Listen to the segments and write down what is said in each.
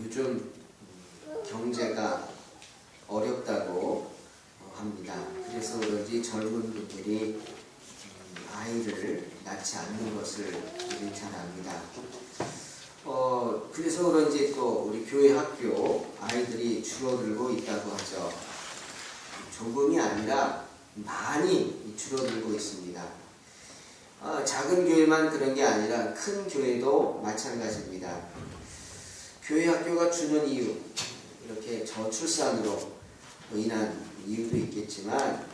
요즘 경제가 어렵다고 합니다. 그래서 그런지 젊은 분들이 아이를 낳지 않는 것을 우리 잘 압니다. 그래서 그런지 또 우리 교회 학교 아이들이 줄어들고 있다고 하죠. 조금이 아니라 많이 줄어들고 있습니다. 작은 교회만 그런 게 아니라 큰 교회도 마찬가지입니다. 교회 학교가 주는 이유, 이렇게 저출산으로 인한 이유도 있겠지만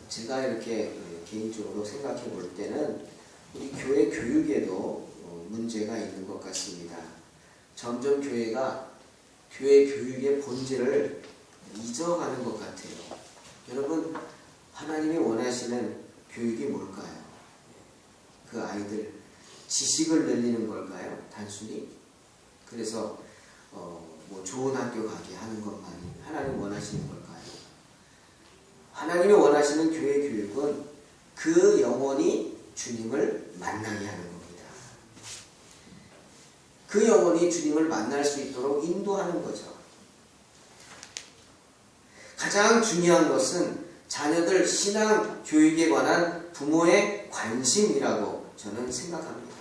제가 이렇게 개인적으로 생각해 볼 때는 우리 교회 교육에도 문제가 있는 것 같습니다. 점점 교회가 교회 교육의 본질을 잊어가는 것 같아요. 여러분, 하나님이 원하시는 교육이 뭘까요? 그 아이들 지식을 늘리는 걸까요? 단순히? 그래서 뭐 좋은 학교 가게 하는 것만이 하나님 원하시는 걸까요? 하나님이 원하시는 교회 교육은 그 영혼이 주님을 만나게 하는 겁니다. 그 영혼이 주님을 만날 수 있도록 인도하는 거죠. 가장 중요한 것은 자녀들 신앙 교육에 관한 부모의 관심이라고 저는 생각합니다.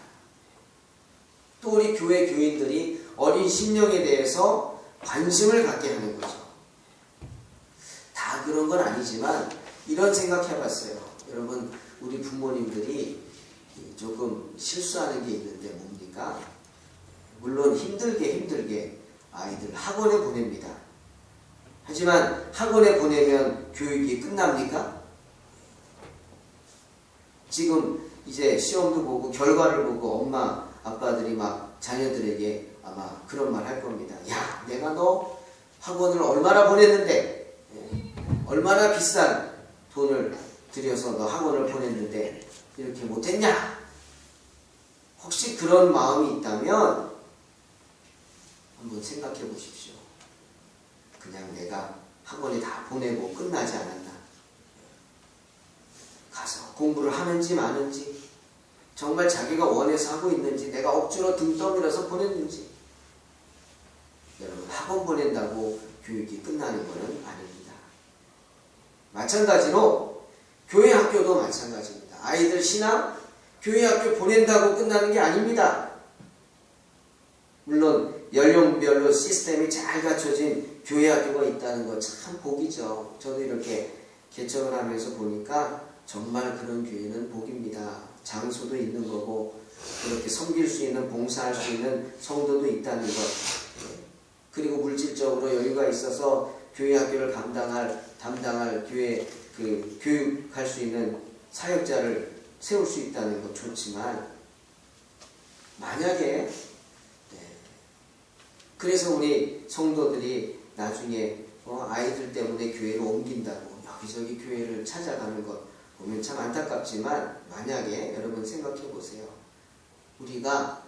또 우리 교회 교인들이 어린 심령에 대해서 관심을 갖게 하는 거죠. 다 그런 건 아니지만 이런 생각 해봤어요. 여러분, 우리 부모님들이 조금 실수하는 게 있는데 뭡니까? 물론 힘들게 아이들 학원에 보냅니다. 하지만 학원에 보내면 교육이 끝납니까? 지금 이제 시험도 보고 결과를 보고 엄마 아빠들이 막 자녀들에게 아마 그런 말 할 겁니다. 야, 내가 너 학원을 얼마나 보냈는데, 얼마나 비싼 돈을 들여서 너 학원을 보냈는데 이렇게 못했냐? 혹시 그런 마음이 있다면 한번 생각해 보십시오. 그냥 내가 학원에 다 보내고 끝나지 않았나? 가서 공부를 하는지 마는지, 정말 자기가 원해서 하고 있는지, 내가 억지로 등 떠밀어서 보냈는지. 여러분, 학원 보낸다고 교육이 끝나는 것은 아닙니다. 마찬가지로 교회 학교도 마찬가지입니다. 아이들 신앙, 교회 학교 보낸다고 끝나는 게 아닙니다. 물론 연령별로 시스템이 잘 갖춰진 교회 학교가 있다는 거 참 복이죠. 저도 이렇게 개척을 하면서 보니까 정말 그런 교회는 복입니다. 장소도 있는 거고 그렇게 섬길 수 있는, 봉사할 수 있는 성도도 있다는 것, 그리고 물질적으로 여유가 있어서 교회 학교를 담당할 교회 교육할 수 있는 사역자를 세울 수 있다는 것 좋지만, 만약에 그래서 우리 성도들이 나중에 아이들 때문에 교회를 옮긴다고 여기저기 교회를 찾아가는 것 보면 참 안타깝지만, 만약에 여러분 생각해 보세요. 우리가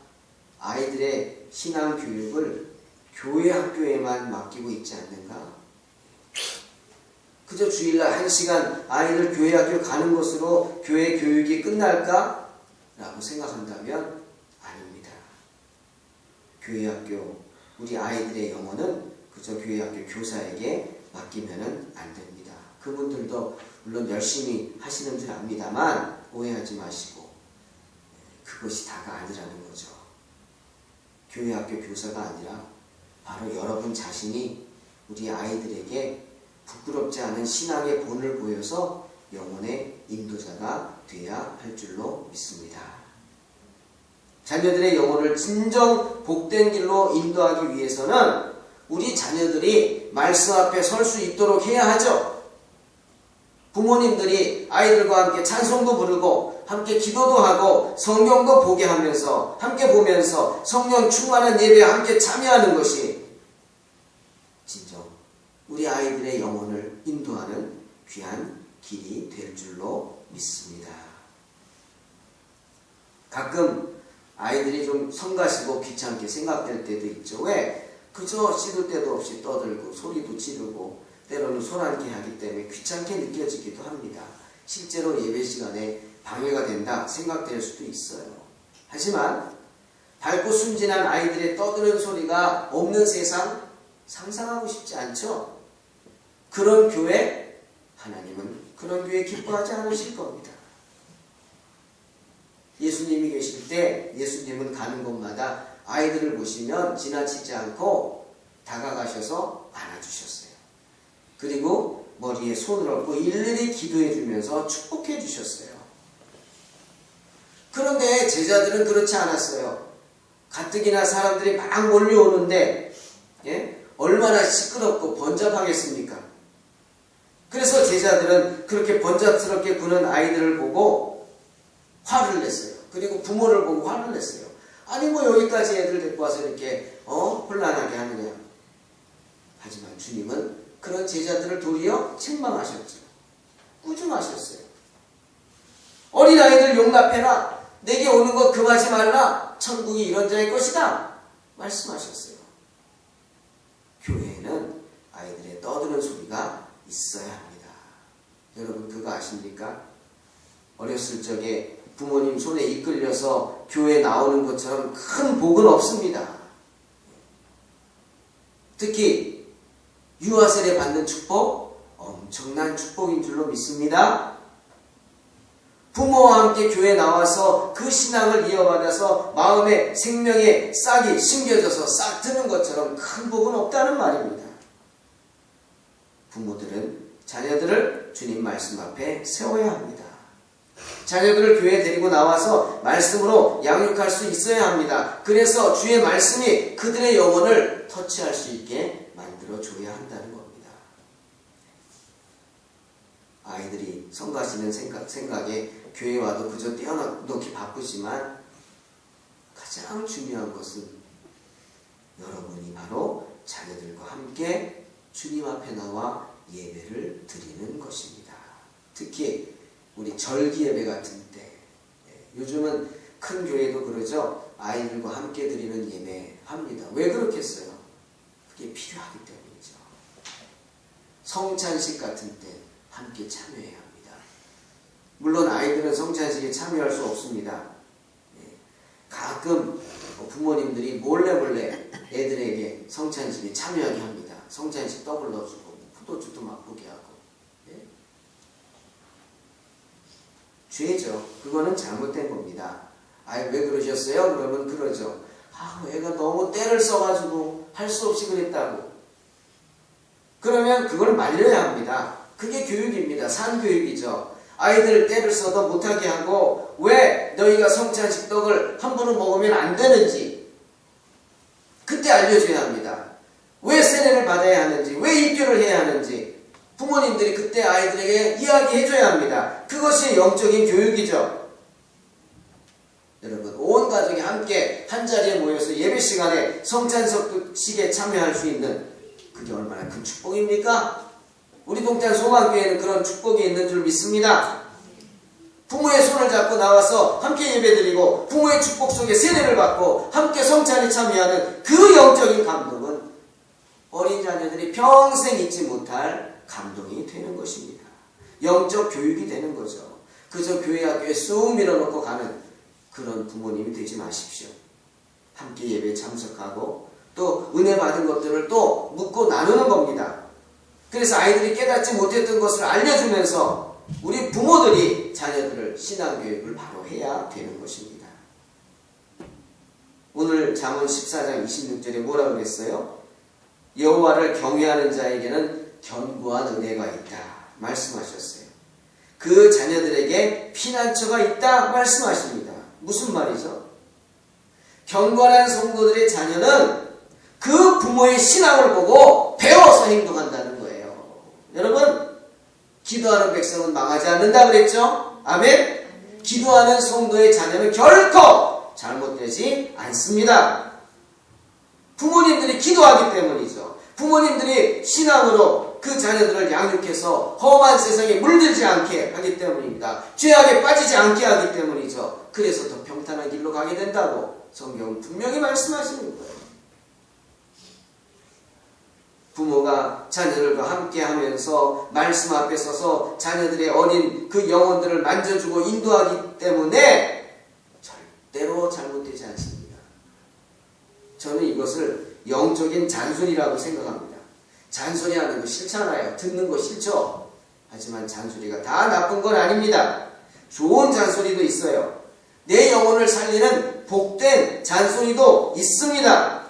아이들의 신앙 교육을 교회 학교에만 맡기고 있지 않는가? 그저 주일날 1시간 아이들 교회 학교 가는 것으로 교회 교육이 끝날까? 라고 생각한다면 아닙니다. 교회 학교, 우리 아이들의 영혼은 그저 교회 학교 교사에게 맡기면 안 됩니다. 그분들도 물론 열심히 하시는 줄 압니다만 오해하지 마시고, 그것이 다가 아니라는 거죠. 교회 학교 교사가 아니라 바로 여러분 자신이 우리 아이들에게 부끄럽지 않은 신앙의 본을 보여서 영혼의 인도자가 돼야 할 줄로 믿습니다. 자녀들의 영혼을 진정 복된 길로 인도하기 위해서는 우리 자녀들이 말씀 앞에 설 수 있도록 해야 하죠. 부모님들이 아이들과 함께 찬송도 부르고 함께 기도도 하고 성경도 보게 하면서 함께 보면서 성령 충만한 예배에 함께 참여하는 것이 진정 우리 아이들의 영혼을 인도하는 귀한 길이 될 줄로 믿습니다. 가끔 아이들이 좀 성가시고 귀찮게 생각될 때도 있죠. 왜? 그저 시도 때도 없이 떠들고 소리도 지르고 때로는 소란케 하기 때문에 귀찮게 느껴지기도 합니다. 실제로 예배 시간에 방해가 된다 생각될 수도 있어요. 하지만 밝고 순진한 아이들의 떠드는 소리가 없는 세상 상상하고 싶지 않죠? 그런 교회, 하나님은 그런 교회 기뻐하지 않으실 겁니다. 예수님이 계실 때 예수님은 가는 곳마다 아이들을 보시면 지나치지 않고 다가가셔서 안아주셨어요. 그리고 머리에 손을 얹고 일일이 기도해 주면서 축복해 주셨어요. 그런데 제자들은 그렇지 않았어요. 가뜩이나 사람들이 막 몰려오는데 얼마나 시끄럽고 번잡하겠습니까? 그래서 제자들은 그렇게 번잡스럽게 구는 아이들을 보고 화를 냈어요. 그리고 부모를 보고 화를 냈어요. 아니 뭐 여기까지 애들 데리고 와서 이렇게 혼란하게 하느냐. 하지만 주님은 그런 제자들을 도리어 책망하셨죠. 꾸중하셨어요. 어린아이들 용납해라. 내게 오는 거 금하지 말라. 천국이 이런 자의 것이다. 말씀하셨어요. 교회에는 아이들의 떠드는 소리가 있어야 합니다. 여러분 그거 아십니까? 어렸을 적에 부모님 손에 이끌려서 교회 나오는 것처럼 큰 복은 없습니다. 특히 유아 세례 받는 축복 엄청난 축복인 줄로 믿습니다. 부모와 함께 교회 나와서 그 신앙을 이어받아서 마음에 생명의 싹이 심겨져서 싹 트는 것처럼 큰 복은 없다는 말입니다. 부모들은 자녀들을 주님 말씀 앞에 세워야 합니다. 자녀들을 교회에 데리고 나와서 말씀으로 양육할 수 있어야 합니다. 그래서 주의 말씀이 그들의 영혼을 터치할 수 있게 만들어줘야 한다는 겁니다. 아이들이 성가시는 생각에 교회에 와도 그저 떼어놓기 바쁘지만 가장 중요한 것은 여러분이 바로 자녀들과 함께 주님 앞에 나와 예배를 드리는 것입니다. 특히 우리 절기 예배 같은 때, 요즘은 큰 교회도 그러죠. 아이들과 함께 드리는 예배 합니다. 왜 그렇겠어요? 그게 필요하기 때문이죠. 성찬식 같은 때 함께 참여해야 합니다. 물론 아이들은 성찬식에 참여할 수 없습니다. 가끔 부모님들이 몰래 애들에게 성찬식에 참여하게 합니다. 성찬식 떡을 넣어주고 포도주도 맛보게 하고. 죄죠. 그거는 잘못된 겁니다. 왜 그러셨어요? 그러면 그러죠. 애가 너무 때를 써가지고 할 수 없이 그랬다고. 그러면 그걸 말려야 합니다. 그게 교육입니다. 산교육이죠. 아이들 때를 써도 못하게 하고 왜 너희가 성찬식 떡을 함부로 먹으면 안 되는지 그때 알려줘야 합니다. 왜 세례를 받아야 하는지, 왜 입교를 해야 하는지 부모님들이 그때 아이들에게 이야기해줘야 합니다. 그것이 영적인 교육이죠. 여러분, 온 가족이 함께 한자리에 모여서 예배 시간에 성찬식에 참여할 수 있는 그게 얼마나 큰 축복입니까? 우리 동탄 소망교회는 그런 축복이 있는 줄 믿습니다. 부모의 손을 잡고 나와서 함께 예배드리고 부모의 축복 속에 세례를 받고 함께 성찬에 참여하는 그 영적인 감동은 어린 자녀들이 평생 잊지 못할 감동이 되는 것입니다. 영적 교육이 되는 거죠. 그저 교회 학교에 쑥 밀어넣고 가는 그런 부모님이 되지 마십시오. 함께 예배에 참석하고 또 은혜 받은 것들을 또 묻고 나누는 겁니다. 그래서 아이들이 깨닫지 못했던 것을 알려주면서 우리 부모들이 자녀들을 신앙교육을 바로 해야 되는 것입니다. 오늘 잠언 14장 26절에 뭐라 그랬어요? 여호와를 경외하는 자에게는 견고한 은혜가 있다 말씀하셨어요. 그 자녀들에게 피난처가 있다 말씀하십니다. 무슨 말이죠? 경건한 성도들의 자녀는 그 부모의 신앙을 보고 배워서 행동한다는 거예요. 여러분, 기도하는 백성은 망하지 않는다 그랬죠? 아멘? 기도하는 성도의 자녀는 결코 잘못되지 않습니다. 부모님들이 기도하기 때문이죠. 부모님들이 신앙으로 그 자녀들을 양육해서 험한 세상에 물들지 않게 하기 때문입니다. 죄악에 빠지지 않게 하기 때문이죠. 그래서 더 평탄한 길로 가게 된다고 성경은 분명히 말씀하시는 거예요. 부모가 자녀들과 함께 하면서 말씀 앞에 서서 자녀들의 어린 그 영혼들을 만져주고 인도하기 때문에 절대로 잘못되지 않습니다. 저는 이것을 영적인 잔소리라고 생각합니다. 잔소리하는 거 싫잖아요. 듣는 거 싫죠. 하지만 잔소리가 다 나쁜 건 아닙니다. 좋은 잔소리도 있어요. 내 영혼을 살리는 복된 잔소리도 있습니다.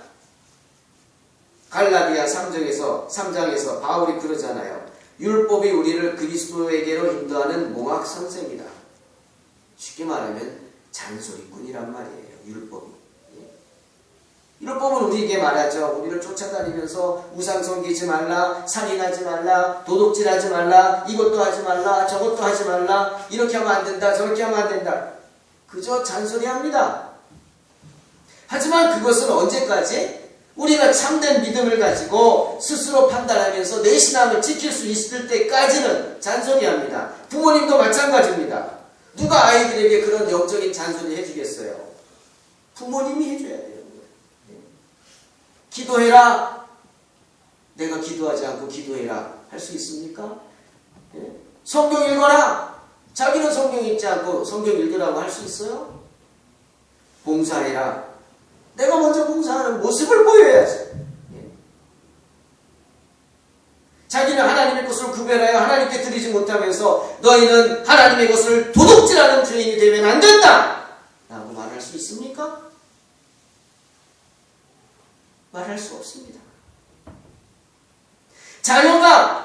갈라디아 3장에서 바울이 그러잖아요. 율법이 우리를 그리스도에게로 인도하는 몽학 선생이다. 쉽게 말하면 잔소리꾼이란 말이에요. 율법이. 율법은 우리에게 말하죠. 우리를 쫓아다니면서 우상 섬기지 말라, 살인하지 말라, 도둑질하지 말라, 이것도 하지 말라, 저것도 하지 말라, 이렇게 하면 안 된다, 저렇게 하면 안 된다. 그저 잔소리합니다. 하지만 그것은 언제까지? 우리가 참된 믿음을 가지고 스스로 판단하면서 내 신앙을 지킬 수 있을 때까지는 잔소리합니다. 부모님도 마찬가지입니다. 누가 아이들에게 그런 영적인 잔소리 해주겠어요? 부모님이 해줘야 돼요. 기도해라. 내가 기도하지 않고 기도해라. 할 수 있습니까? 성경 읽어라. 자기는 성경 읽지 않고 성경 읽으라고 할 수 있어요? 봉사해라. 내가 먼저 봉사하는 모습을 보여야지. 자기는 하나님의 것을 구별하여 하나님께 드리지 못하면서 너희는 하나님의 것을 도둑질하는 죄인이 되면 안 된다! 라고 말할 수 있습니까? 말할 수 없습니다.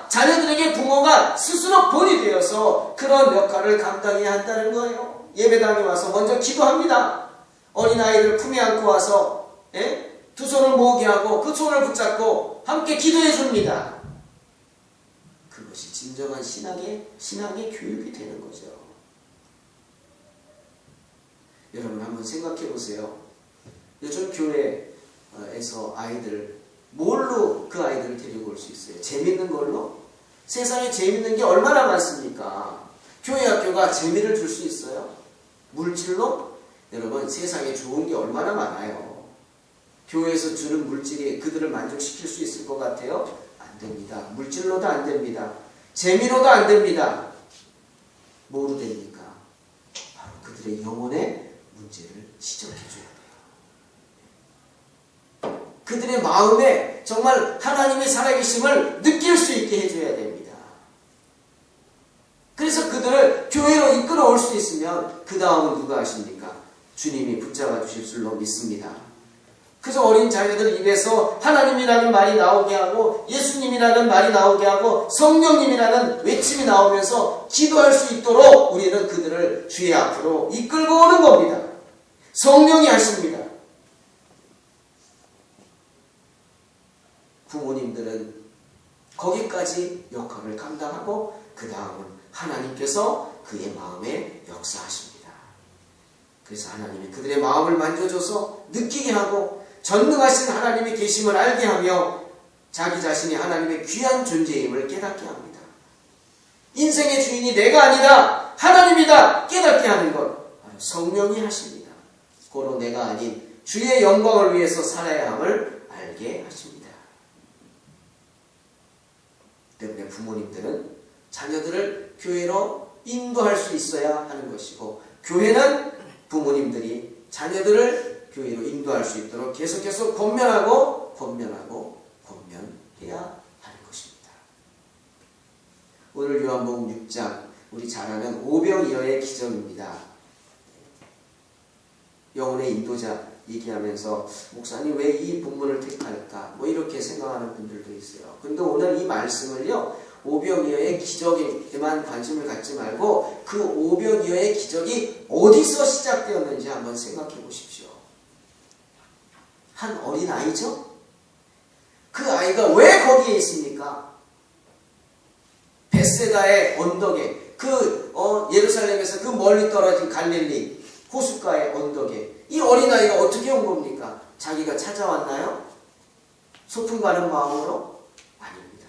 자녀들에게 부모가 스스로 본이 되어서 그런 역할을 감당해야 한다는 거예요. 예배당에 와서 먼저 기도합니다. 어린아이를 품에 안고 와서 두 손을 모으게 하고 그 손을 붙잡고 함께 기도해 줍니다. 그것이 진정한 신앙의 교육이 되는 거죠. 여러분 한번 생각해 보세요. 요즘 교회에서 아이들 뭘로 그 아이들을 데리고 올 수 있어요? 재밌는 걸로? 세상에 재밌는 게 얼마나 많습니까? 교회 학교가 재미를 줄 수 있어요? 물질로? 여러분 세상에 좋은 게 얼마나 많아요. 교회에서 주는 물질이 그들을 만족시킬 수 있을 것 같아요? 안 됩니다. 물질로도 안 됩니다. 재미로도 안 됩니다. 뭐로 됩니까? 바로 그들의 영혼의 문제를 지적해줘야 돼요. 그들의 마음에 정말 하나님의 살아계심을 느낄 수 있게 해줘야 됩니다. 그래서 그들을 교회로 이끌어 올 수 있으면 그 다음은 누가 하십니까? 주님이 붙잡아 주실 줄로 믿습니다. 그저 어린 자녀들 입에서 하나님이라는 말이 나오게 하고 예수님이라는 말이 나오게 하고 성령님이라는 외침이 나오면서 기도할 수 있도록 우리는 그들을 주의 앞으로 이끌고 오는 겁니다. 성령이 하십니다. 부모님들은 거기까지 역할을 감당하고 그 다음은 하나님께서 그의 마음에 역사하십니다. 그래서 하나님이 그들의 마음을 만져줘서 느끼게 하고 전능하신 하나님의 계심을 알게 하며 자기 자신이 하나님의 귀한 존재임을 깨닫게 합니다. 인생의 주인이 내가 아니라 하나님이다 깨닫게 하는 것 바로 성령이 하십니다. 고로 내가 아닌 주의 영광을 위해서 살아야 함을 알게 하십니다. 때문에 부모님들은 자녀들을 교회로 인도할 수 있어야 하는 것이고 교회는 부모님들이 자녀들을 교회로 인도할 수 있도록 계속해서 권면해야 하는 것입니다. 오늘 요한복음 6장 우리 잘 아는 오병이어의 기적입니다. 영혼의 인도자 얘기하면서 목사님 왜 이 본문을 택할까? 뭐 이렇게 생각하는 분들도 있어요. 그런데 오늘 이 말씀을요. 오병이어의 기적에만 관심을 갖지 말고 그 오병이어의 기적이 어디서 시작되었는지 한번 생각해 보십시오. 한 어린아이죠? 그 아이가 왜 거기에 있습니까? 벳세다의 언덕에 예루살렘에서 그 멀리 떨어진 갈릴리 호숫가의 언덕에 이 어린아이가 어떻게 온 겁니까? 자기가 찾아왔나요? 소풍 가는 마음으로? 아닙니다.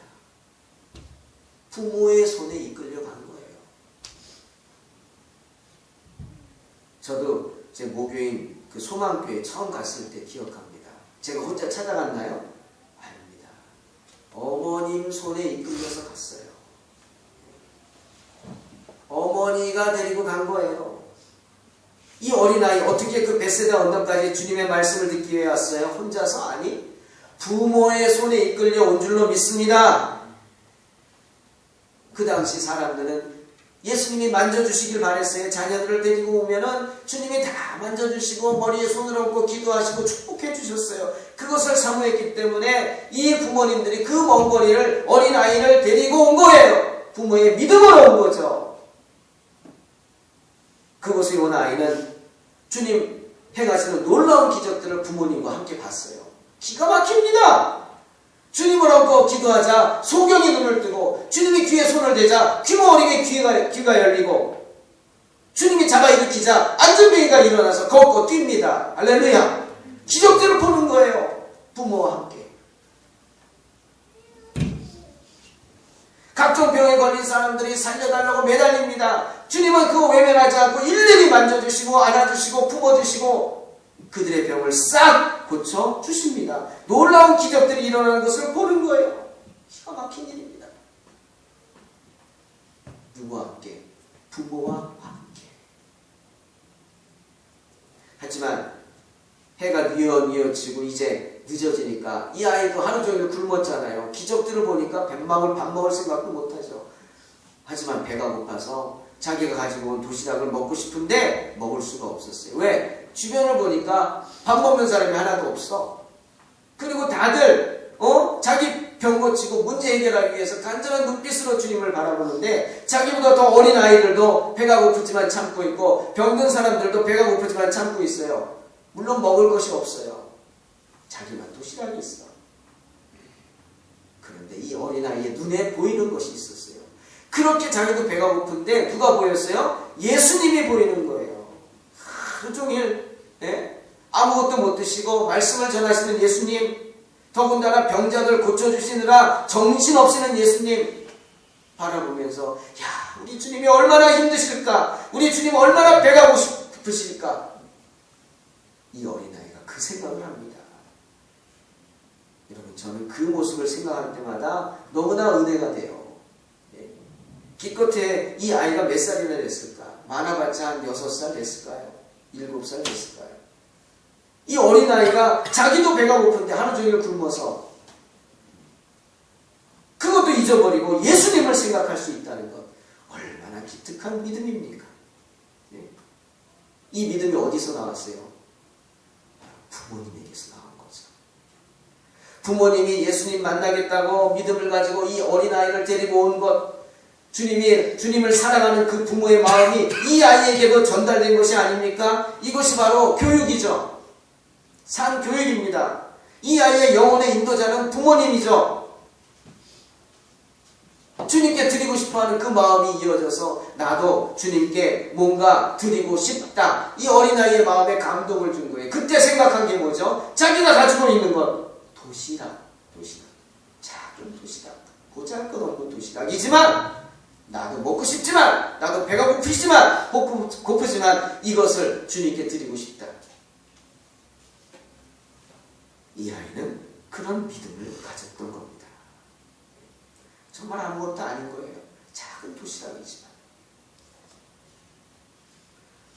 부모의 손에 이끌려 간 거예요. 저도 제 모교인 그 소망교회 처음 갔을 때 기억합니다. 제가 혼자 찾아갔나요? 아닙니다. 어머님 손에 이끌려서 갔어요. 어머니가 데리고 간 거예요. 이 어린아이 어떻게 그 벳세다 언덕까지 주님의 말씀을 듣기 위해 왔어요? 혼자서? 아니, 부모의 손에 이끌려 온 줄로 믿습니다. 그 당시 사람들은 예수님이 만져주시길 바랬어요. 자녀들을 데리고 오면은 주님이 다 만져주시고 머리에 손을 얹고 기도하시고 축복해 주셨어요. 그것을 사모했기 때문에 이 부모님들이 그 먼 거리를 어린아이를 데리고 온 거예요. 부모의 믿음으로 온 거죠. 그곳에 온 아이는 주님 행하시는 놀라운 기적들을 부모님과 함께 봤어요. 기가 막힙니다. 주님을 얹고 기도하자 소경이 눈을 뜨고, 주님이 귀에 손을 대자 귀머거리게 귀가 열리고, 주님이 잡아 일으키자 안전뱅이가 일어나서 걷고 뜁니다. 할렐루야. 기적들을 보는 거예요. 부모와 함께. 각종 병에 걸린 사람들이 살려달라고 매달립니다. 주님은 그거 외면하지 않고 일일이 만져주시고 안아주시고 품어주시고 그들의 병을 싹 고쳐주십니다. 놀라운 기적들이 일어나는 것을 보는 거예요. 기가 막힌 일입니다. 누구와 함께? 부모와 함께. 하지만 해가 뉘어지고 이제 늦어지니까 이 아이도 하루 종일 굶었잖아요. 기적들을 보니까 밥 먹을 생각도 못하죠. 하지만 배가 고파서 자기가 가지고 온 도시락을 먹고 싶은데 먹을 수가 없었어요. 왜? 주변을 보니까 밥 먹는 사람이 하나도 없어. 그리고 다들 자기 병 고치고 문제 해결하기 위해서 간절한 눈빛으로 주님을 바라보는데, 자기보다 더 어린 아이들도 배가 고프지만 참고 있고 병든 사람들도 배가 고프지만 참고 있어요. 물론 먹을 것이 없어요. 자기만 도시락이 있어. 그런데 이 어린아이의 눈에 보이는 것이 있었어요. 그렇게 자기도 배가 고픈데 누가 보였어요? 예수님이 보이는 거예요. 하루 종일 아무것도 못 드시고 말씀을 전하시는 예수님, 더군다나 병자들 고쳐주시느라 정신없이는 예수님 바라보면서, 야, 우리 주님이 얼마나 힘드실까? 우리 주님 얼마나 배가 고프실까? 이 어린아이가 그 생각을 합니다. 여러분, 저는 그 모습을 생각할 때마다 너무나 은혜가 돼요. 기껏해 이 아이가 몇 살이나 됐을까? 많아봤자 한 6살 됐을까요? 7살 됐을까요? 이 어린아이가 자기도 배가 고픈데 하루 종일 굶어서 그것도 잊어버리고 예수님을 생각할 수 있다는 것, 얼마나 기특한 믿음입니까? 이 믿음이 어디서 나왔어요? 부모님에게서 나온 거죠. 부모님이 예수님 만나겠다고 믿음을 가지고 이 어린아이를 데리고 온 것, 주님을 사랑하는 그 부모의 마음이 이 아이에게도 전달된 것이 아닙니까? 이것이 바로 교육이죠. 산 교육입니다. 이 아이의 영혼의 인도자는 부모님이죠. 주님께 드리고 싶어하는 그 마음이 이어져서 나도 주님께 뭔가 드리고 싶다. 이 어린아이의 마음에 감동을 준 거예요. 그때 생각한 게 뭐죠? 자기가 가지고 있는 것. 도시락. 작은 도시락. 보잘것없는 도시락이지만, 나도 먹고 싶지만, 나도 배가 고프지만 이것을 주님께 드리고 싶다. 이 아이는 그런 믿음을 가졌던 겁니다. 정말 아무것도 아닌 거예요. 작은 도시락이지만.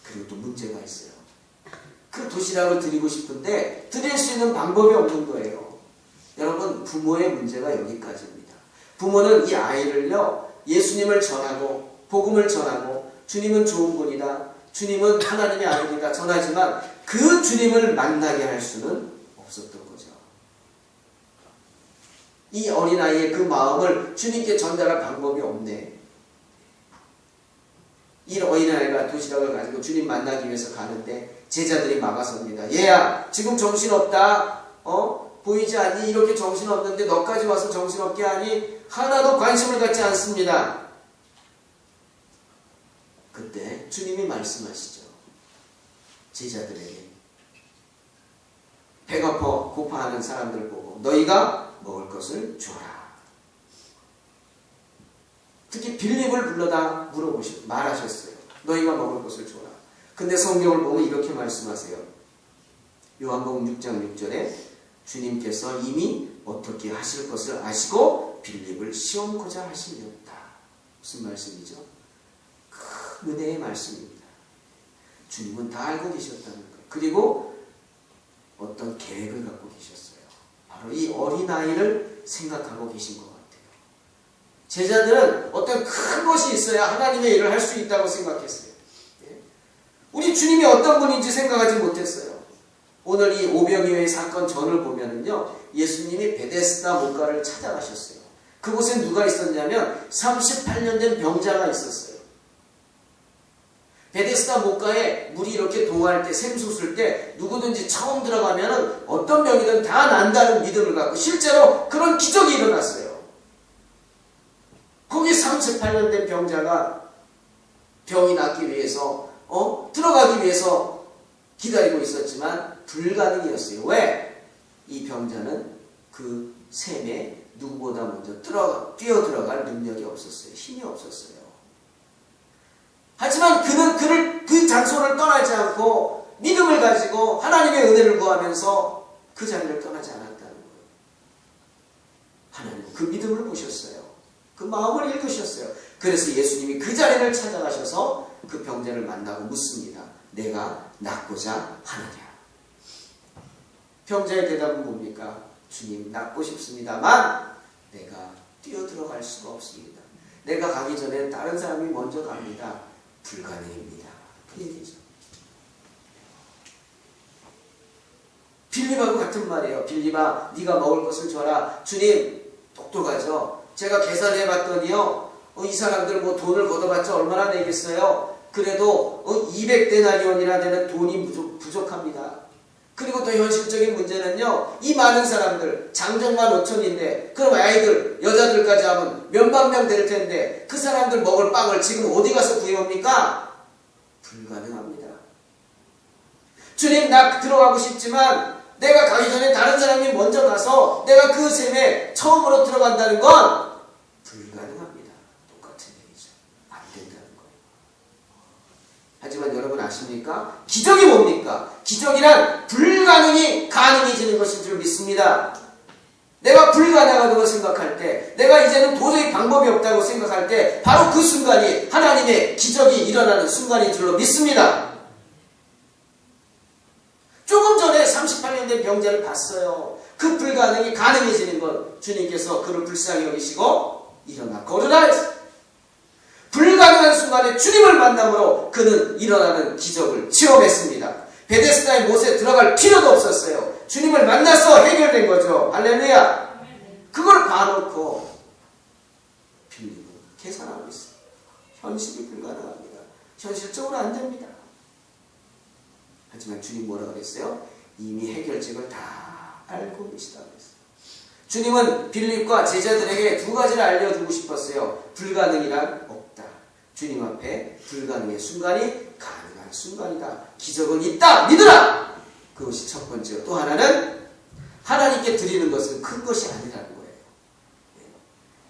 그리고 또 문제가 있어요. 그 도시락을 드리고 싶은데 드릴 수 있는 방법이 없는 거예요. 여러분, 부모의 문제가 여기까지입니다. 부모는 이 아이를요, 예수님을 전하고 복음을 전하고 주님은 좋은 분이다, 주님은 하나님의 아들이다 전하지만 그 주님을 만나게 할 수는 없었던 거죠. 이 어린아이의 그 마음을 주님께 전달할 방법이 없네. 이 어린아이가 도시락을 가지고 주님 만나기 위해서 가는데 제자들이 막아섭니다. 얘야, 지금 정신없다. 보이지 않니? 이렇게 정신없는데 너까지 와서 정신없게 하니? 하나도 관심을 갖지 않습니다. 그때 주님이 말씀하시죠. 제자들에게. 배가 고파하는 사람들을 보고 너희가 먹을 것을 줘라. 특히 빌립을 불러다 말하셨어요. 너희가 먹을 것을 줘라. 근데 성경을 보면 이렇게 말씀하세요. 요한복음 6장 6절에 주님께서 이미 어떻게 하실 것을 아시고 빌립을 시험코자 하시려다. 무슨 말씀이죠? 큰 은혜의 말씀입니다. 주님은 다 알고 계셨다는 거예요. 그리고 어떤 계획을 갖고 계셨어요. 바로 이 어린아이를 생각하고 계신 것 같아요. 제자들은 어떤 큰 것이 있어야 하나님의 일을 할 수 있다고 생각했어요. 우리 주님이 어떤 분인지 생각하지 못했어요. 오늘 이 오병이어의 사건 전을 보면은요, 예수님이 베데스다 못가를 찾아가셨어요. 그곳에 누가 있었냐면 38년 된 병자가 있었어요. 베데스다 못가에 물이 이렇게 동할 때, 샘솟을 때 누구든지 처음 들어가면은 어떤 병이든 다 난다는 믿음을 갖고 실제로 그런 기적이 일어났어요. 거기 38년 된 병자가 병이 낫기 위해서 들어가기 위해서 기다리고 있었지만 불가능이었어요. 왜? 이 병자는 그 샘에 누구보다 먼저 뛰어 들어갈 능력이 없었어요. 힘이 없었어요. 하지만 그는 그 장소를 떠나지 않고 믿음을 가지고 하나님의 은혜를 구하면서 그 자리를 떠나지 않았다는 거예요. 하나님은 그 믿음을 보셨어요. 그 마음을 읽으셨어요. 그래서 예수님이 그 자리를 찾아가셔서 그 병자를 만나고 묻습니다. 내가 낫고자 하느냐? 병자의 대답은 뭡니까? 주님, 낫고 싶습니다만 내가 뛰어들어갈 수가 없습니다. 내가 가기 전에 다른 사람이 먼저 갑니다. 불가능입니다. 그 얘기죠. 빌립하고 같은 말이에요. 빌립아, 네가 먹을 것을 줘라. 주님, 똑똑하죠. 제가 계산해 봤더니요, 이 사람들 뭐 돈을 걷어봤자 얼마나 내겠어요? 그래도 200데나리온이나 되는 돈이 부족합니다. 그리고 또 현실적인 문제는요, 이 많은 사람들, 장정만 5천인데, 그럼 아이들, 여자들까지 하면 몇만 명 될 텐데, 그 사람들 먹을 빵을 지금 어디 가서 구해옵니까? 불가능합니다. 주님, 나 들어가고 싶지만, 내가 가기 전에 다른 사람이 먼저 가서, 내가 그 샘에 처음으로 들어간다는 건 불가능합니다. 똑같은 얘기죠. 안 된다는 거예요. 하지만 여러분 아십니까? 기적이 뭡니까? 기적이란 불가능이 가능해지는 것인 줄 믿습니다. 내가 불가능하다고 생각할 때, 내가 이제는 도저히 방법이 없다고 생각할 때, 바로 그 순간이 하나님의 기적이 일어나는 순간인 줄로 믿습니다. 조금 전에 38년 된 병자를 봤어요. 그 불가능이 가능해지는 것, 주님께서 그를 불쌍히 여기시고 일어나 걸으라 했어요. 불가능한 순간에 주님을 만남으로 그는 일어나는 기적을 체험했습니다. 베데스다의 못에 들어갈 필요도 없었어요. 주님을 만나서 해결된 거죠. 할렐루야. 그걸 봐놓고 빌립은 계산하고 있어요. 현실이 불가능합니다. 현실적으로 안 됩니다. 하지만 주님 뭐라고 그랬어요? 이미 해결책을 다 알고 계시다고 했어요. 주님은 빌립과 제자들에게 두 가지를 알려주고 싶었어요. 불가능이란 없다. 주님 앞에 불가능의 순간이 가능한 순간이다. 기적은 있다. 믿으라. 그것이 첫 번째요. 또 하나는 하나님께 드리는 것은 큰 것이 아니라는 거예요.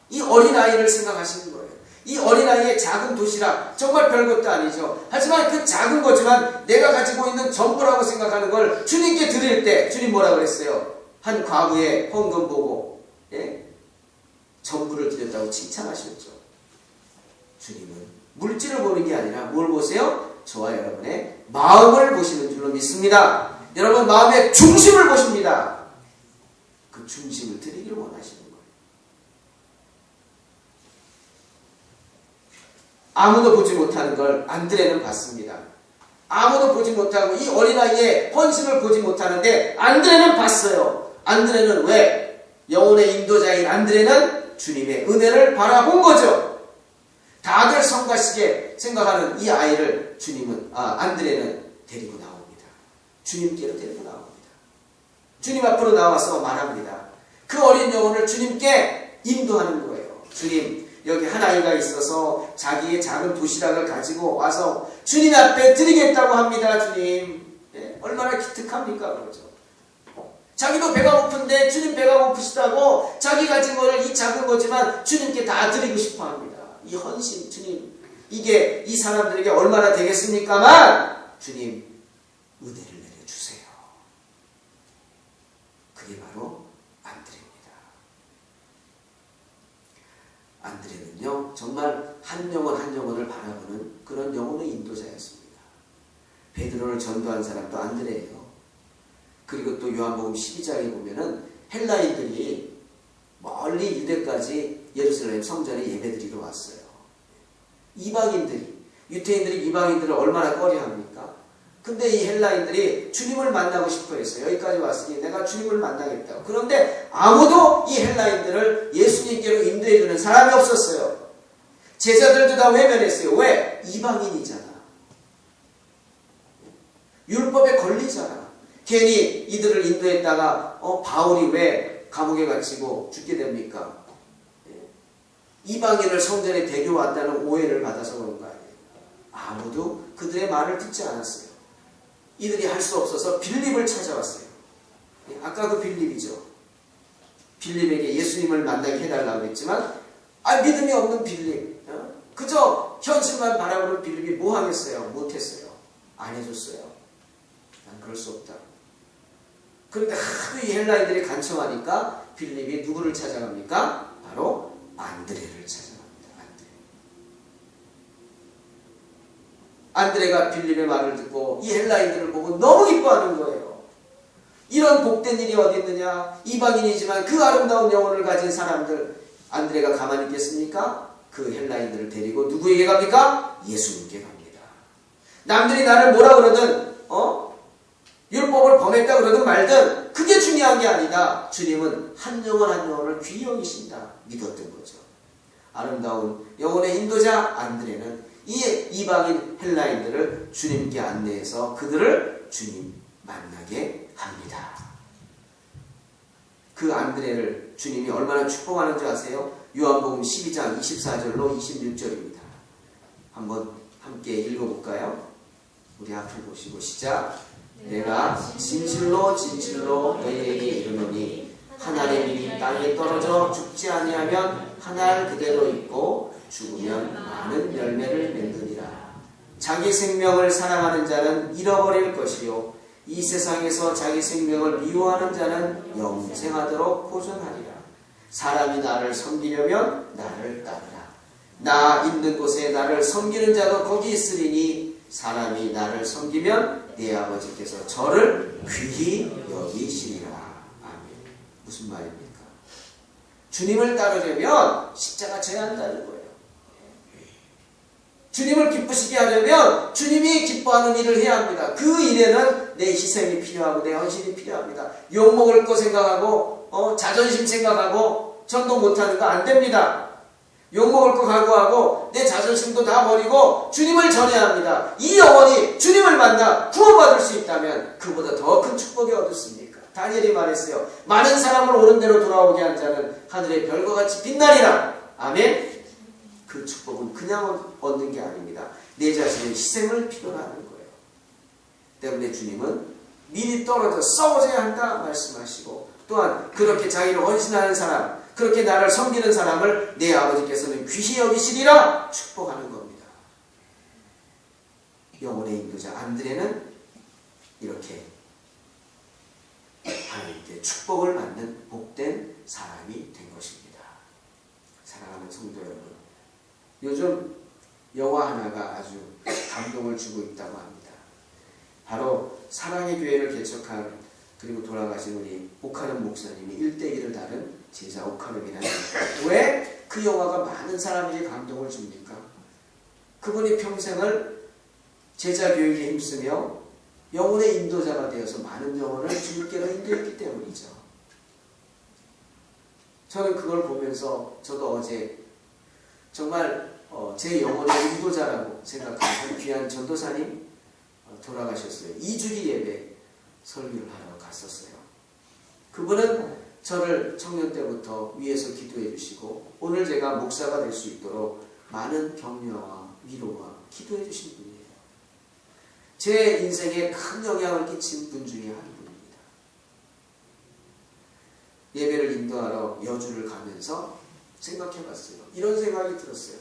이 어린아이를 생각하시는 거예요. 이 어린아이의 작은 도시락, 정말 별것도 아니죠. 하지만 그 작은 거지만 내가 가지고 있는 전부라고 생각하는 걸 주님께 드릴 때 주님 뭐라고 그랬어요? 한 과부의 헌금 보고 전부를 드렸다고 칭찬하셨죠. 주님은 물질을 보는 게 아니라 뭘 보세요? 저와 여러분의 마음을 보시는 줄로 믿습니다. 여러분 마음의 중심을 보십니다. 그 중심을 드리기를 원하시는 거예요. 아무도 보지 못하는 걸 안드레는 봤습니다. 아무도 보지 못하고 이 어린아이의 헌신을 보지 못하는데 안드레는 봤어요. 안드레는 왜? 영혼의 인도자인 안드레는 주님의 은혜를 바라본 거죠. 다들 성가시게 생각하는 이 아이를 안드레는 데리고 나옵니다. 주님께로 데리고 나옵니다. 주님 앞으로 나와서 말합니다. 그 어린 영혼을 주님께 인도하는 거예요. 주님, 여기 한 아이가 있어서 자기의 작은 도시락을 가지고 와서 주님 앞에 드리겠다고 합니다. 주님. 얼마나 기특합니까? 그러죠. 자기도 배가 고픈데 주님 배가 고프시다고 자기 가진 거를 이 작은 거지만 주님께 다 드리고 싶어 합니다. 이 헌신, 주님, 이게 이 사람들에게 얼마나 되겠습니까만 주님 은혜를 내려주세요. 그게 바로 안드레입니다. 안드레는요 정말 한 영혼 한 영혼을 바라보는 그런 영혼의 인도자였습니다. 베드로를 전도한 사람도 안드레예요. 그리고 또 요한복음 12장에 보면은 헬라인들이 멀리 유대까지 예루살렘 성전에 예배드리러 왔어요. 이방인들이, 유태인들이 이방인들을 얼마나 꺼려합니까? 근데 이 헬라인들이 주님을 만나고 싶어 했어요. 여기까지 왔으니 내가 주님을 만나겠다고. 그런데 아무도 이 헬라인들을 예수님께로 인도해주는 사람이 없었어요. 제자들도 다 외면했어요. 왜? 이방인이잖아. 율법에 걸리잖아. 괜히 이들을 인도했다가 바울이 왜 감옥에 갇히고 죽게 됩니까? 이방인을 성전에 데려왔다는 오해를 받아서 그런 거 아니에요. 아무도 그들의 말을 듣지 않았어요. 이들이 할 수 없어서 빌립을 찾아왔어요. 아까 그 빌립이죠. 빌립에게 예수님을 만나게 해달라고 했지만 믿음이 없는 빌립, 그저 현실만 바라보는 빌립이 뭐 하겠어요? 못했어요. 안 해줬어요. 난 그럴 수 없다. 그런데 하도 이 헬라인들이 간청하니까 빌립이 누구를 찾아갑니까? 바로 안드레를 찾아갑니다. 안드레가 빌립의 말을 듣고 이 헬라인들을 보고 너무 기뻐하는 거예요. 이런 복된 일이 어디 있느냐? 이방인이지만 그 아름다운 영혼을 가진 사람들, 안드레가 가만히 있겠습니까? 그 헬라인들을 데리고 누구에게 갑니까? 예수님께 갑니다. 남들이 나를 뭐라 그러든 율법을 범했다 그러든 말든 그게 중요한 게 아니다. 주님은 한 영혼 한 영혼을 귀히 여기신다. 믿었던 거죠. 아름다운 영혼의 인도자 안드레는 이 이방인 헬라인들을 주님께 안내해서 그들을 주님 만나게 합니다. 그 안드레를 주님이 얼마나 축복하는 줄 아세요? 요한복음 12장 24절로 26절입니다. 한번 함께 읽어볼까요? 우리 앞을 보시고 시작. 내가 진실로 진실로 너희에게 이르노니 한 알의 밀이 땅에 떨어져 죽지 아니하면 한 알 그대로 있고 죽으면 많은 열매를 맺느니라. 자기 생명을 사랑하는 자는 잃어버릴 것이요 이 세상에서 자기 생명을 미워하는 자는 영생하도록 보존하리라. 사람이 나를 섬기려면 나를 따르라. 나 있는 곳에 나를 섬기는 자도 거기 있으리니 사람이 나를 섬기면 내 아버지께서 저를 귀히 여기시리라. 아멘. 무슨 말입니까? 주님을 따르려면 십자가 져야 한다는 거예요. 주님을 기쁘시게 하려면 주님이 기뻐하는 일을 해야 합니다. 그 일에는 내 희생이 필요하고 내 헌신이 필요합니다. 욕먹을 거 생각하고 자존심 생각하고 전도 못하는 거 안 됩니다. 욕먹을 거 각오하고 내 자존심도 다 버리고 주님을 전해야 합니다. 이 영혼이 주님을 만나 구원받을 수 있다면 그보다 더 큰 축복이 어딨습니까? 다니엘이 말했어요. 많은 사람을 옳은 대로 돌아오게 한 자는 하늘의 별과 같이 빛나리라. 아멘. 그 축복은 그냥 얻는 게 아닙니다. 내 자신의 희생을 필요로 하는 거예요. 때문에 주님은 미리 떨어져 싸워져야 한다 말씀하시고 또한 그렇게 자기를 헌신하는 사람, 그렇게 나를 섬기는 사람을 내 아버지께서는 귀히 여기시리라 축복하는 겁니다. 영혼의 인도자 안드레는 이렇게 하나님께 축복을 받는 복된 사람이 된 것입니다. 사랑하는 성도 여러분, 요즘 영화 하나가 아주 감동을 주고 있다고 합니다. 바로 사랑의 교회를 개척한 그리고 돌아가신 우리 오카름 목사님이 1대1을 다룬 제자 오카름이라는 왜 그 영화가 많은 사람에게 감동을 줍니까? 그분이 평생을 제자 교육에 힘쓰며 영혼의 인도자가 되어서 많은 영혼을 주님께로 인도했기 때문이죠. 저는 그걸 보면서 저도 어제 정말 제 영혼의 인도자라고 생각하는 귀한 전도사님 돌아가셨어요. 2주기 예배 설교를 하러 갔었어요. 그분은 저를 청년 때부터 위에서 기도해 주시고 오늘 제가 목사가 될 수 있도록 많은 격려와 위로와 기도해 주신 분이에요. 제 인생에 큰 영향을 끼친 분 중에 한 분입니다. 예배를 인도하러 여주를 가면서 생각해 봤어요. 이런 생각이 들었어요.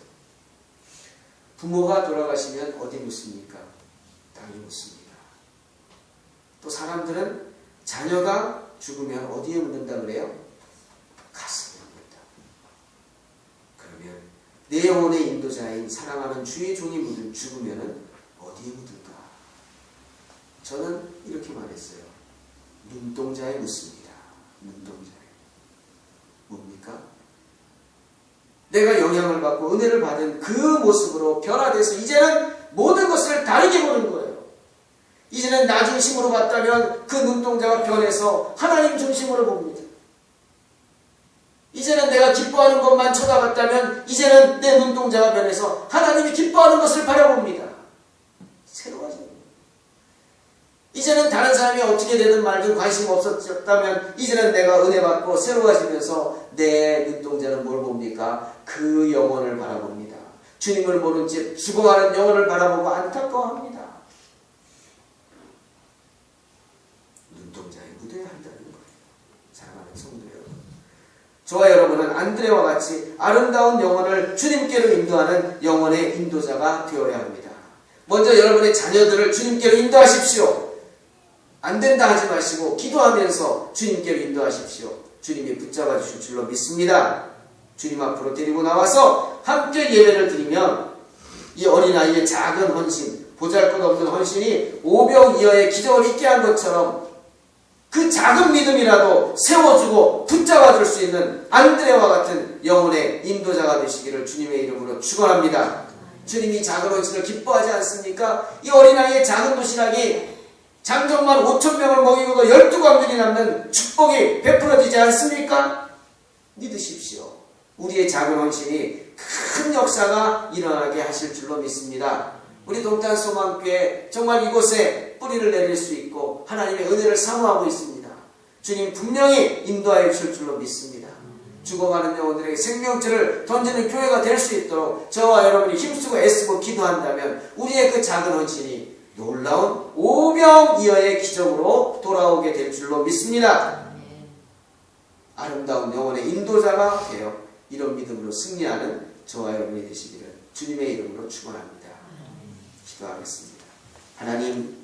부모가 돌아가시면 어디 묻습니까? 땅에 묻습니다. 또 사람들은 자녀가 죽으면 어디에 묻는다 그래요? 가슴에 묻는다. 그러면 내 영혼의 인도자인 사랑하는 주의 종이 죽으면 어디에 묻을까? 저는 이렇게 말했어요. 눈동자에 묻습니다. 눈동자에. 뭡니까? 내가 영향을 받고 은혜를 받은 그 모습으로 변화돼서 이제는 모든 것을 다르게 보는 거예요. 이제는 나 중심으로 봤다면 그 눈동자가 변해서 하나님 중심으로 봅니다. 이제는 내가 기뻐하는 것만 쳐다봤다면 이제는 내 눈동자가 변해서 하나님이 기뻐하는 것을 바라봅니다. 새로워집니다. 이제는 다른 사람이 어떻게 되든 말든 관심 없었다면 이제는 내가 은혜 받고 새로워지면서 내 눈동자는 뭘 봅니까? 그 영혼을 바라봅니다. 주님을 모른 채 죽어가는 영혼을 바라보고 안타까워합니다. 눈동자에 묻어야 한다는 거예요. 사랑하는 성도 여러분, 저와 여러분은 안드레와 같이 아름다운 영혼을 주님께로 인도하는 영혼의 인도자가 되어야 합니다. 먼저 여러분의 자녀들을 주님께로 인도하십시오. 안 된다 하지 마시고 기도하면서 주님께로 인도하십시오. 주님이 붙잡아 주실 줄로 믿습니다. 주님 앞으로 데리고 나와서 함께 예배를 드리면 이 어린아이의 작은 헌신, 보잘것없는 헌신이 오병이어의 기적을 있게 한 것처럼 그 작은 믿음이라도 세워주고 붙잡아줄 수 있는 안드레와 같은 영혼의 인도자가 되시기를 주님의 이름으로 축원합니다. 주님이 작은 헌신을 기뻐하지 않습니까? 이 어린아이의 작은 도시락이 장정만 5,000명을 먹이고도 12광년이 남는 축복이 베풀어지지 않습니까? 믿으십시오. 우리의 작은 헌신이 큰 역사가 일어나게 하실 줄로 믿습니다. 우리 동탄 소망교회 정말 이곳에 뿌리를 내릴 수 있고 하나님의 은혜를 사모하고 있습니다. 주님 분명히 인도하여 주실 줄로 믿습니다. 죽어가는 영혼들에게 생명체를 던지는 교회가 될 수 있도록 저와 여러분이 힘쓰고 애쓰고 기도한다면 우리의 그 작은 헌신이 놀라운 오병이어의 기적으로 돌아오게 될 줄로 믿습니다. 아름다운 영혼의 인도자가 되어 이런 믿음으로 승리하는 저와 여러분이 되시기를 주님의 이름으로 축원합니다. 기도하겠습니다. 하나님,